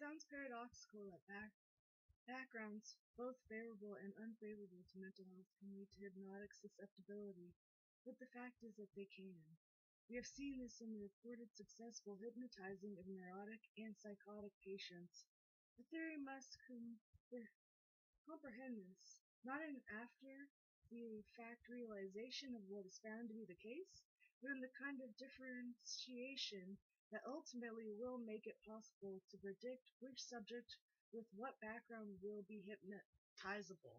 sounds paradoxical that backgrounds, both favorable and unfavorable to mental health, can lead to hypnotic susceptibility, but the fact is that they can. We have seen this in the reported successful hypnotizing of neurotic and psychotic patients. The theory must comprehend this, not in after the fact realization of what is found to be the case, but in the kind of differentiation that ultimately will make it possible to predict which subject with what background will be hypnotizable.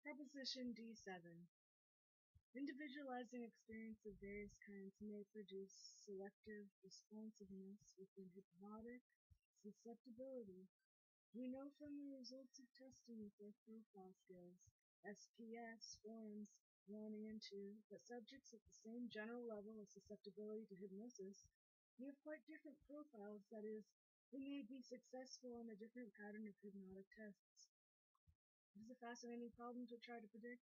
Proposition D7. Individualizing experience of various kinds may produce selective responsiveness within hypnotic susceptibility. We know from the results of testing with their profile skills, SPS forms 1 and 2, that subjects at the same general level of susceptibility to hypnosis may have quite different profiles, that is, they may be successful in a different pattern of hypnotic tests. It is a fascinating problem to try to predict,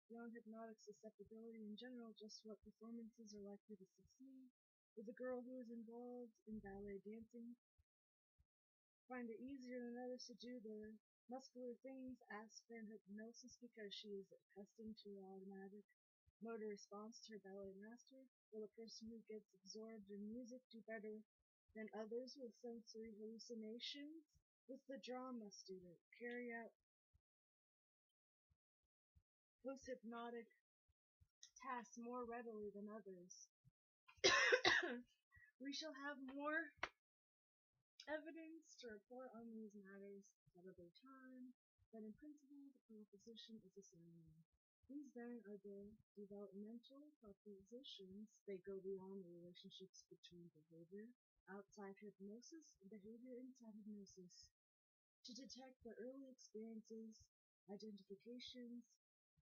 beyond hypnotic susceptibility in general, just what performances are likely to succeed. With a girl who is involved in ballet dancing find it easier than others to do the muscular things asked for in hypnosis because she is accustomed to an automatic motor response to her ballet master? Will a person who gets absorbed in music do better than others with sensory hallucinations? Does the drama student carry out post-hypnotic tasks more readily than others? We shall have more evidence to report on these matters at other time, but in principle the proposition is a sound one. These then are the developmental propositions. They go beyond the relationships between behavior outside hypnosis and behavior inside hypnosis. To detect the early experiences, identifications,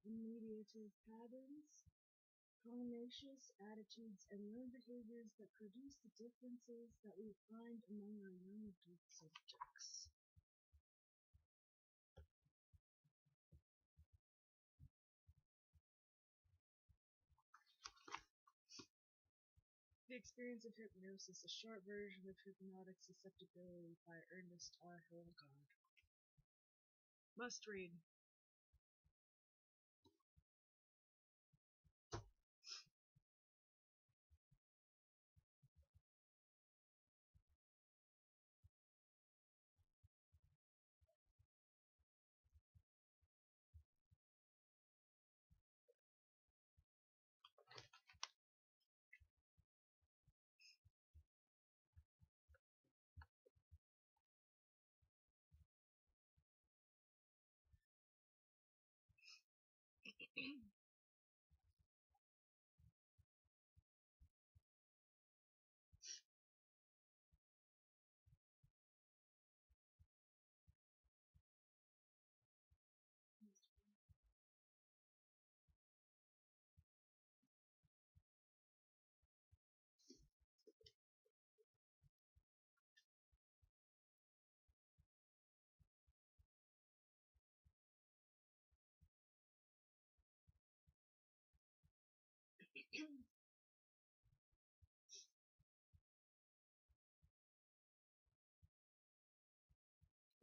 and mediative patterns, cognacious attitudes, and learned behaviors that produce the differences that we find among our young adult subjects. The Experience of Hypnosis, a short version of Hypnotic Susceptibility by Ernest R. Hurlgard. Must read.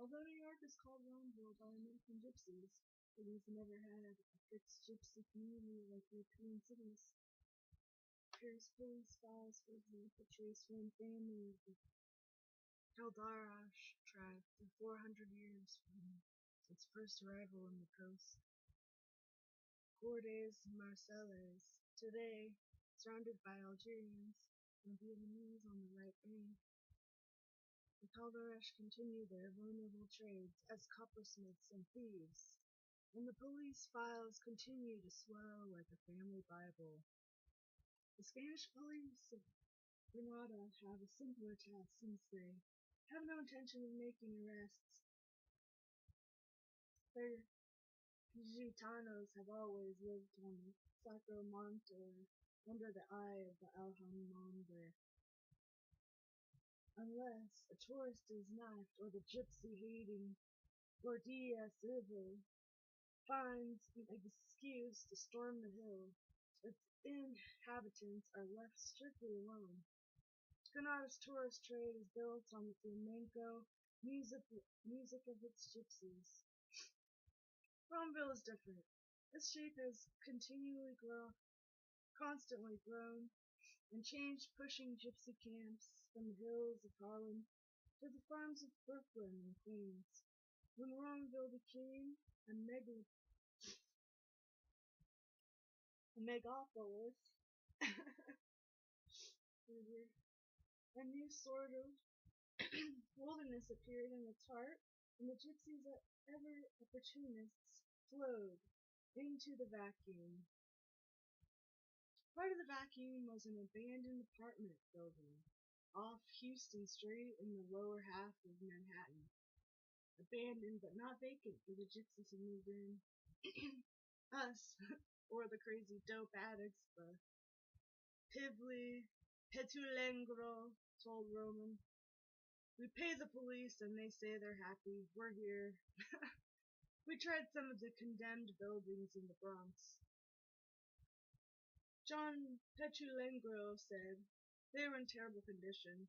Although New York is called Romeville by American gypsies, it has never had a fixed gypsy community like European cities. Paris police files, for example, trace one family of the Keldarash tribe for 400 years from its first arrival on the coast. Cordes Marseillais, today surrounded by Algerians, and Vietnamese on the right bank. The Calderesh continued their vulnerable trades as coppersmiths and thieves, and the police files continued to swell like a family Bible. The Spanish police of Grenada have a simpler task since they have no intention of making arrests. Their Gitanos have always lived on the Sacro Monte or under the eye of the Alhambra, unless a tourist is knifed or the gypsy-hating Guardia Civil finds an excuse to storm the hill. Its inhabitants are left strictly alone. Granada's tourist trade is built on the flamenco music of its gypsies. Romeville is different. Its shape has constantly grown and changed, pushing gypsy camps from the hills of Harlem to the farms of Brooklyn and Queens. When Romeville became a megapolis, a new sort of wilderness appeared in its heart, and the gypsies, ever opportunists, flowed into the vacuum. Part of the vacuum was an abandoned apartment building off Houston Street in the lower half of Manhattan. Abandoned but not vacant, for the gypsies who moved in. Us, or the crazy dope addicts, the Pivli Petulengro told Roman. We pay the police and they say they're happy. We're here. We tried some of the condemned buildings in the Bronx. John Petulengro said they were in terrible condition.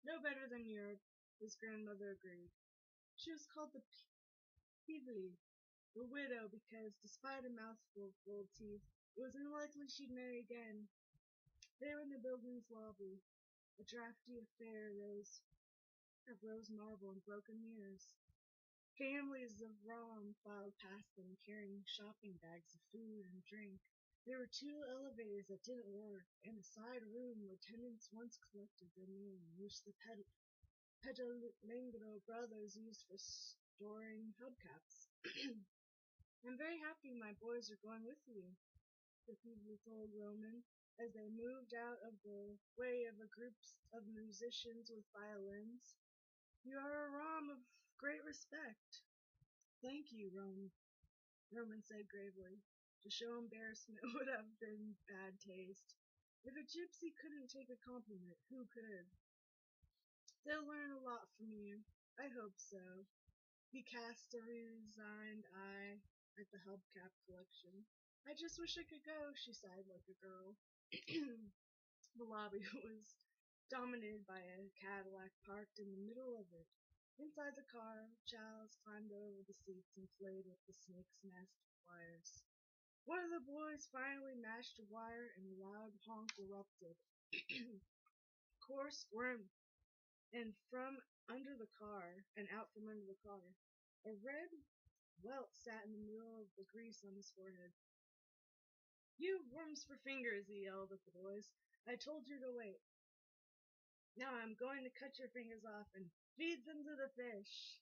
No better than Europe, his grandmother agreed. She was called the Pivli, the widow, because, despite a mouthful of gold teeth, it was unlikely she'd marry again. They were in the building's lobby, a drafty affair of rose marble and broken mirrors. Families of Rom filed past them carrying shopping bags of food and drink. There were two elevators that didn't work, and a side room where tenants once collected their mail, which the Pedalengro brothers used for storing hubcaps. I'm very happy my boys are going with you, the people told Roman, as they moved out of the way of a group of musicians with violins. You are a Rom of great respect. Thank you, Roman said gravely. To show embarrassment would have been bad taste. If a gypsy couldn't take a compliment, who could? They'll learn a lot from you. I hope so. He cast a resigned eye at the hubcap collection. I just wish I could go, she sighed like a girl. The lobby was dominated by a Cadillac parked in the middle of it. Inside the car, Giles climbed over the seats and played with the snake's nest wires. One of the boys finally mashed a wire and a loud honk erupted. Core squirmed and out from under the car. A red welt sat in the middle of the grease on his forehead. You worms for fingers, he yelled at the boys. I told you to wait. Now I'm going to cut your fingers off and feed them to the fish.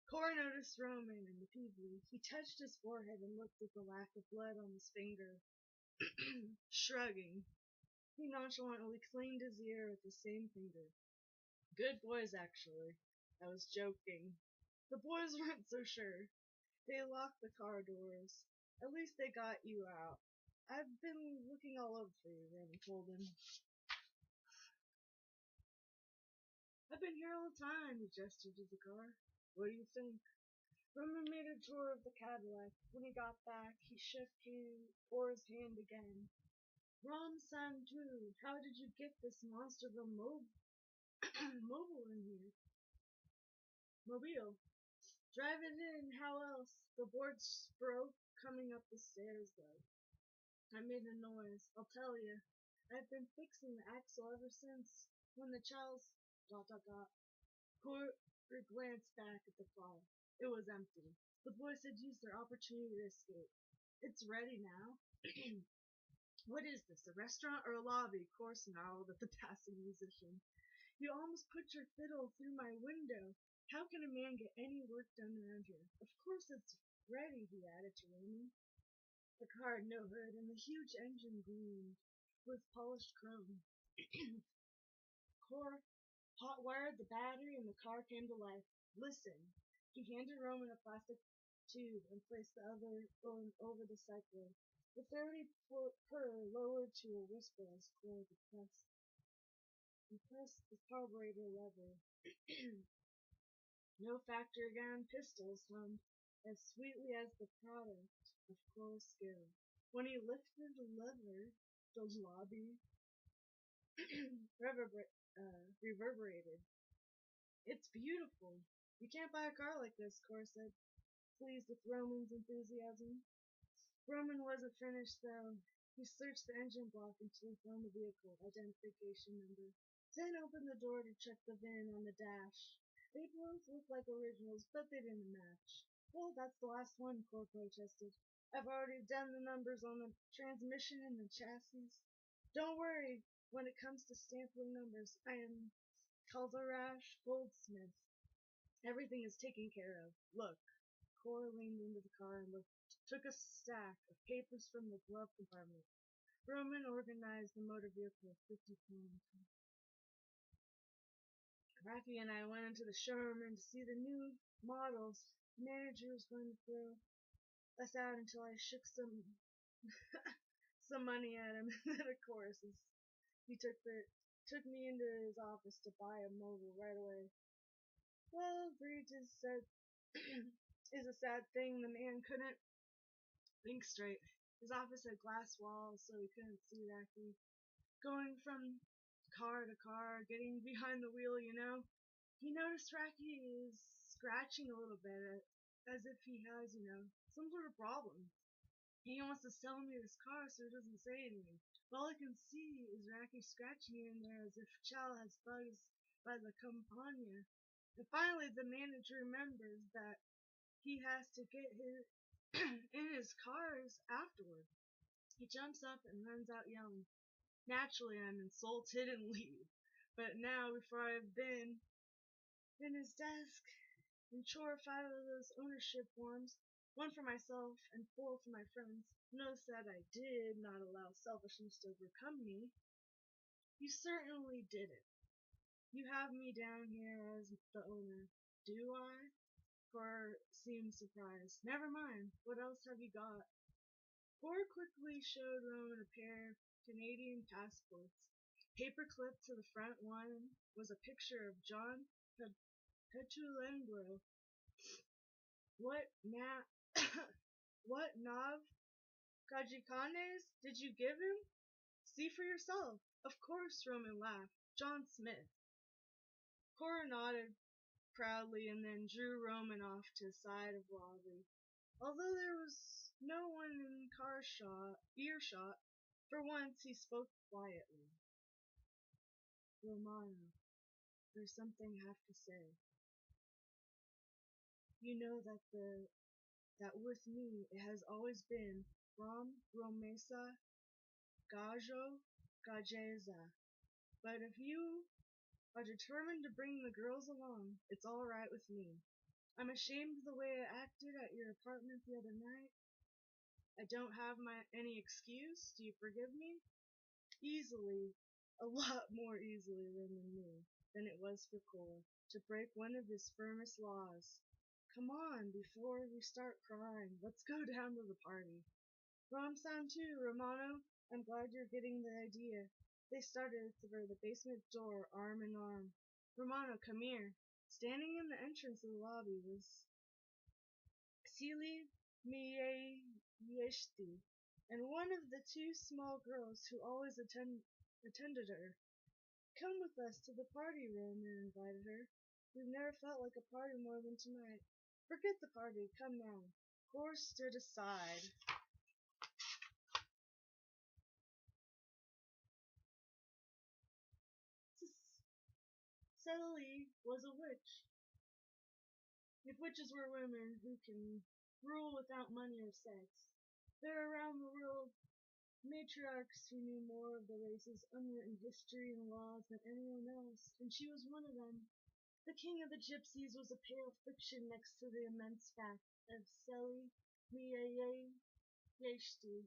Core noticed Roman and the Peavey. He touched his forehead and looked at the lack of blood on his finger. Shrugging, he nonchalantly cleaned his ear with the same finger. Good boys, actually. I was joking. The boys weren't so sure. They locked the car doors. At least they got you out. I've been looking all over for you, Roman told him. I've been here all the time, he gestured to the car. What do you think? Roman made a tour of the Cadillac. When he got back, he shook Core's hand again. Rom's son, too. How did you get this monster of a mobile in here? Mobile. Drive it in, how else? The boards broke coming up the stairs, though. I made a noise. I'll tell you. I've been fixing the axle ever since. When the child's... ... Core glanced back at the car. It was empty. The boys had used their opportunity to escape. It's ready now. What is this, a restaurant or a lobby? Cor snarled at the passing musician. You almost put your fiddle through my window. How can a man get any work done around here? Of course it's ready, he added to Roman. The car had no hood, and the huge engine gleamed with polished chrome. Cor hot-wired the battery, and the car came to life. Listen. He handed Roman a plastic tube and placed the other over the cycler. The 30-foot purr lowered to a whisper as Cor pressed the carburetor lever. No factory-ground pistols hummed as sweetly as the product of Cor's skill. When he lifted the lever, the lobby reverberated. It's beautiful. You can't buy a car like this, Cor said, pleased with Roman's enthusiasm. Roman wasn't finished, though. He searched the engine block until he found the vehicle identification number, then opened the door to check the VIN on the dash. They both looked like originals, but they didn't match. Well, that's the last one, Cor protested. I've already done the numbers on the transmission and the chassis. Don't worry when it comes to sampling numbers. I am Calderash Goldsmith. Everything is taken care of. Look. Cor leaned into the car and took a stack of papers from the glove compartment. Roman organized the motor vehicle 50 kilometers. Rafi and I went into the showroom to see the new models. The manager was going to throw us out until I shook some money at him. And then, of course, he took me into his office to buy a mobile right away. Well, Bridges said, is a sad thing. The man couldn't think straight. His office had glass walls, so he couldn't see Raki. Going from car to car, getting behind the wheel, He noticed Raki is scratching a little bit, as if he has, some sort of problem. He wants to sell me his car, so he doesn't say anything. But all I can see is Raki scratching in there as if Chow has bugs by the campagna. And finally, the manager remembers that he has to get his in his cars afterward. He jumps up and runs out yelling. Naturally, I'm insulted and leave. But now, before I've been in his desk and chore 5 of those ownership forms, 1 for myself and 4 for my friends, notice that I did not allow selfishness to overcome me. You certainly didn't. You have me down here as the owner. Do I? Cor seemed surprised. Never mind. What else have you got? Cor quickly showed Roman a pair of Canadian passports. Paper clipped to the front one was a picture of John Petulengro. What what Nav Kajikanes did you give him? See for yourself. Of course, Roman laughed. John Smith. Cor nodded proudly and then drew Roman off to the side of the lobby. Although there was no one in earshot, for once he spoke quietly. Romano, there's something I have to say. You know that with me it has always been Rom, Romesa, Gajo, Gajeza. But if you are determined to bring the girls along, it's all right with me. I'm ashamed of the way I acted at your apartment the other night. I don't have any excuse. Do you forgive me? Easily, a lot more easily than it was for Cor to break one of his firmest laws. Come on, before we start crying, let's go down to the party. Rom-san too, Romano. I'm glad you're getting the idea. They started through the basement door, arm in arm. Romano, come here. Standing in the entrance of the lobby was Celie Mieyeshti, and one of the 2 small girls who always attended her. Come with us to the party, Roman invited her. We've never felt like a party more than tonight. Forget the party, come now. Cor stood aside. Celie was a witch. If witches were women who can rule without money or sex, they're around the world matriarchs who knew more of the race's unwritten history and laws than anyone else, and she was one of them. The king of the gypsies was a pale fiction next to the immense fact of Seli Liayeshti,